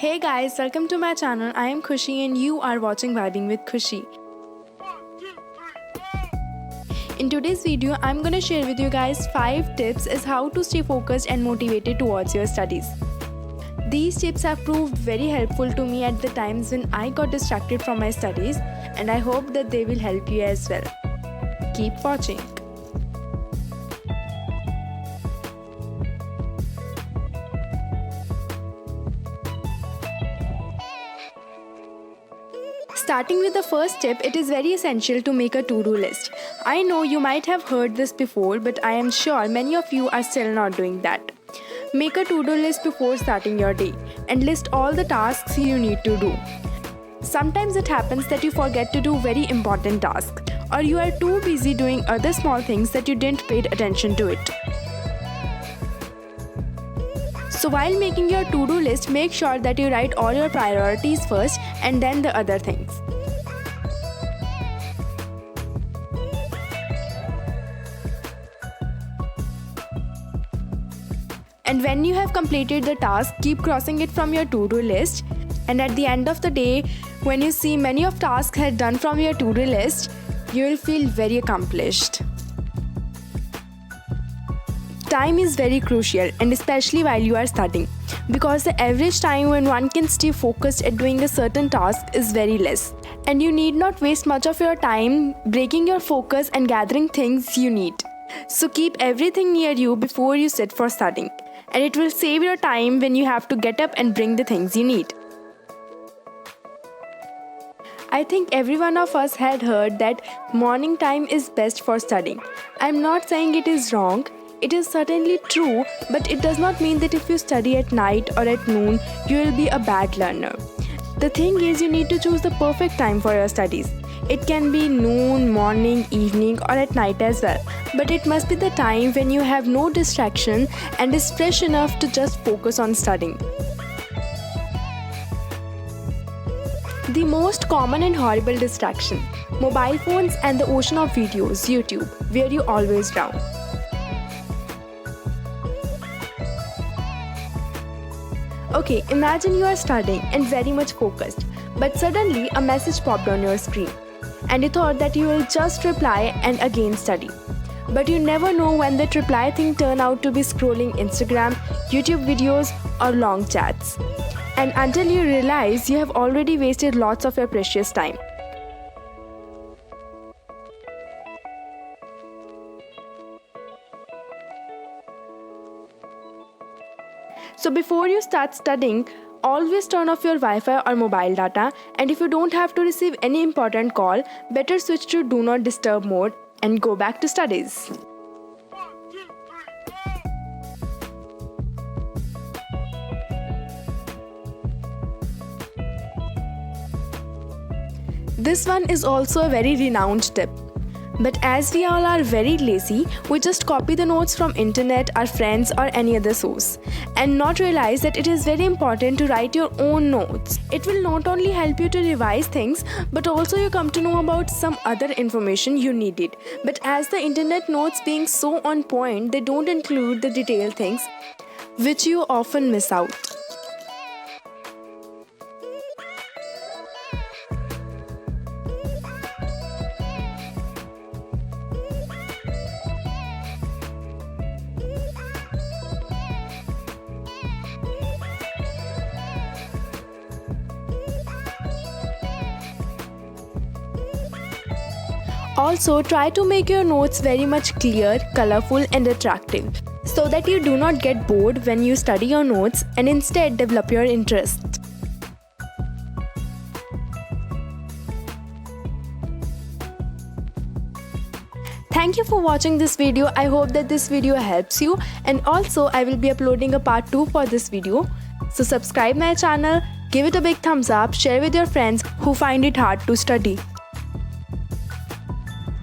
Hey guys, welcome to my channel. I am Khushi and you are watching Vibing with Khushi. In today's video, I'm gonna share with you guys 5 tips as how to stay focused and motivated towards your studies. These tips have proved very helpful to me at the times when I got distracted from my studies, and I hope that they will help you as well. Keep watching. Starting with the first tip, it is very essential to make a to-do list. I know you might have heard this before, but I am sure many of you are still not doing that. Make a to-do list before starting your day and list all the tasks you need to do. Sometimes it happens that you forget to do very important tasks, or you are too busy doing other small things that you didn't pay attention to it. So while making your to-do list, make sure that you write all your priorities first and then the other things. And when you have completed the task, keep crossing it from your to-do list. And at the end of the day, when you see many of tasks had done from your to-do list, you will feel very accomplished. Time is very crucial, and especially while you are studying, because the average time when one can stay focused at doing a certain task is very less, and you need not waste much of your time breaking your focus and gathering things you need. So keep everything near you before you sit for studying, and it will save your time when you have to get up and bring the things you need. I think every one of us had heard that morning time is best for studying. I'm not saying it is wrong. It is certainly true, but it does not mean that if you study at night or at noon, you will be a bad learner. The thing is, you need to choose the perfect time for your studies. It can be noon, morning, evening, or at night as well. But it must be the time when you have no distraction and is fresh enough to just focus on studying. The most common and horrible distraction: mobile phones and the ocean of videos, YouTube, where you always drown. Okay, imagine you are studying and very much focused, but suddenly a message popped on your screen, and you thought that you will just reply and again study. But you never know when that reply thing turned out to be scrolling Instagram, YouTube videos, or long chats. And until you realize, you have already wasted lots of your precious time. So before you start studying, always turn off your Wi-Fi or mobile data, and if you don't have to receive any important call, better switch to Do Not Disturb mode and go back to studies. This one is also a very renowned tip. But as we all are very lazy, we just copy the notes from internet, our friends, or any other source, and not realize that it is very important to write your own notes. It will not only help you to revise things, but also you come to know about some other information you needed. But as the internet notes being so on point, they don't include the detailed things, which you often miss out. Also, try to make your notes very much clear, colorful, and attractive, so that you do not get bored when you study your notes and instead develop your interest. Thank you for watching this video. I hope that this video helps you, and also I will be uploading a part 2 for this video. So subscribe my channel, give it a big thumbs up, share with your friends who find it hard to study.